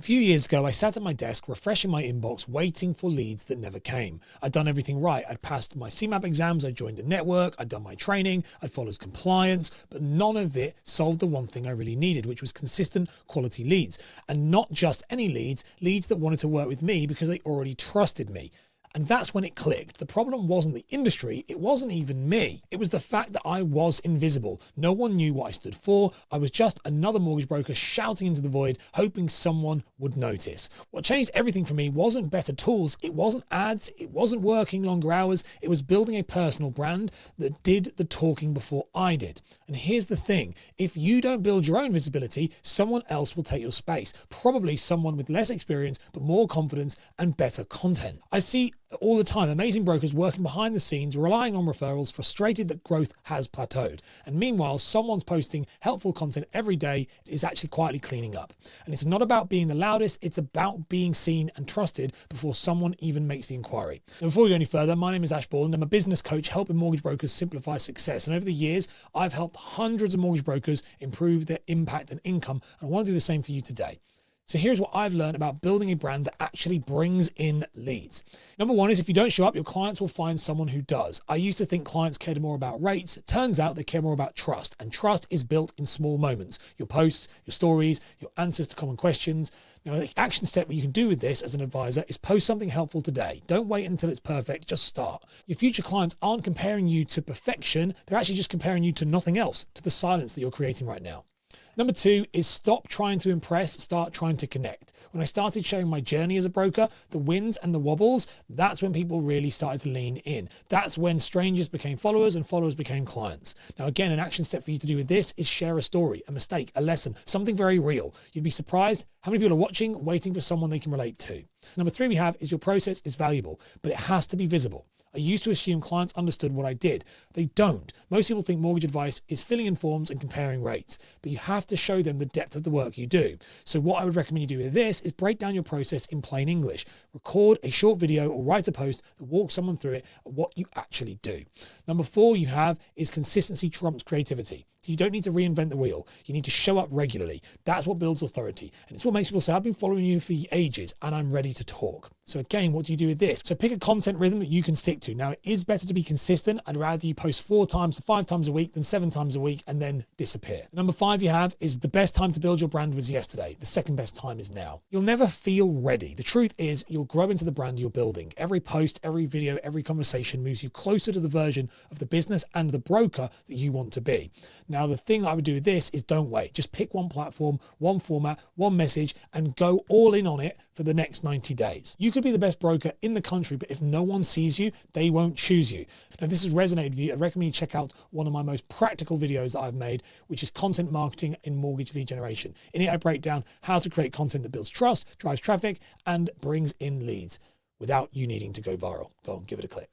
few years ago, I sat at my desk refreshing my inbox, waiting for leads that never came. I'd done everything right. I'd passed my CMAP exams, I'd joined a network, I'd done my training, I'd followed compliance, but none of it solved the one thing I really needed, which was consistent quality leads. And not just any leads, leads that wanted to work with me because they already trusted me. And that's when it clicked. The problem wasn't the industry, it wasn't even me. It was the fact that I was invisible. No one knew what I stood for. I was just another mortgage broker shouting into the void, hoping someone would notice. What changed everything for me wasn't better tools, it wasn't ads, it wasn't working longer hours, it was building a personal brand that did the talking before I did. And here's the thing, if you don't build your own visibility, someone else will take your space. Probably someone with less experience, but more confidence and better content. I see all the time amazing brokers working behind the scenes, relying on referrals, frustrated that growth has plateaued. And meanwhile, someone's posting helpful content every day is actually quietly cleaning up. And it's not about being the loudest, it's about being seen and trusted before someone even makes the inquiry. Now, before we go any further, my name is Ash Ball and I'm a business coach helping mortgage brokers simplify success. And over the years, I've helped hundreds of mortgage brokers improve their impact and income. And I want to do the same for you today. So here's what I've learned about building a brand that actually brings in leads. Number one is if you don't show up, your clients will find someone who does. I used to think clients cared more about rates. It turns out they care more about trust, and trust is built in small moments. Your posts, your stories, your answers to common questions. Now, the action step that you can do with this as an advisor is post something helpful today. Don't wait until it's perfect, just start. Your future clients aren't comparing you to perfection. They're actually just comparing you to nothing else, to the silence that you're creating right now. Number two is stop trying to impress, start trying to connect. When I started sharing my journey as a broker, the wins and the wobbles, that's when people really started to lean in. That's when strangers became followers and followers became clients. Now, again, an action step for you to do with this is share a story, a mistake, a lesson, something very real. You'd be surprised how many people are watching, waiting for someone they can relate to. Number three we have is your process is valuable, but it has to be visible. I used to assume clients understood what I did. They don't. Most people think mortgage advice is filling in forms and comparing rates, but you have to show them the depth of the work you do. So what I would recommend you do with this is break down your process in plain English. Record a short video or write a post that walks someone through it, what you actually do. Number four you have is consistency trumps creativity. You don't need to reinvent the wheel. You need to show up regularly. That's what builds authority. And it's what makes people say, I've been following you for ages and I'm ready to talk. So again, what do you do with this? So pick a content rhythm that you can stick to. Now, it is better to be consistent. I'd rather you post 4 times to 5 times a week than 7 times a week and then disappear. Number 5 you have is the best time to build your brand was yesterday. The second best time is now. You'll never feel ready. The truth is you'll grow into the brand you're building. Every post, every video, every conversation moves you closer to the version of the business and the broker that you want to be. Now, the thing that I would do with this is don't wait. Just pick one platform, one format, one message, and go all in on it for the next 90 days. You could be the best broker in the country, but if no one sees you, they won't choose you. Now, if this has resonated with you, I recommend you check out one of my most practical videos that I've made, which is content marketing in mortgage lead generation. In it, I break down how to create content that builds trust, drives traffic, and brings in leads without you needing to go viral. Go on, give it a click.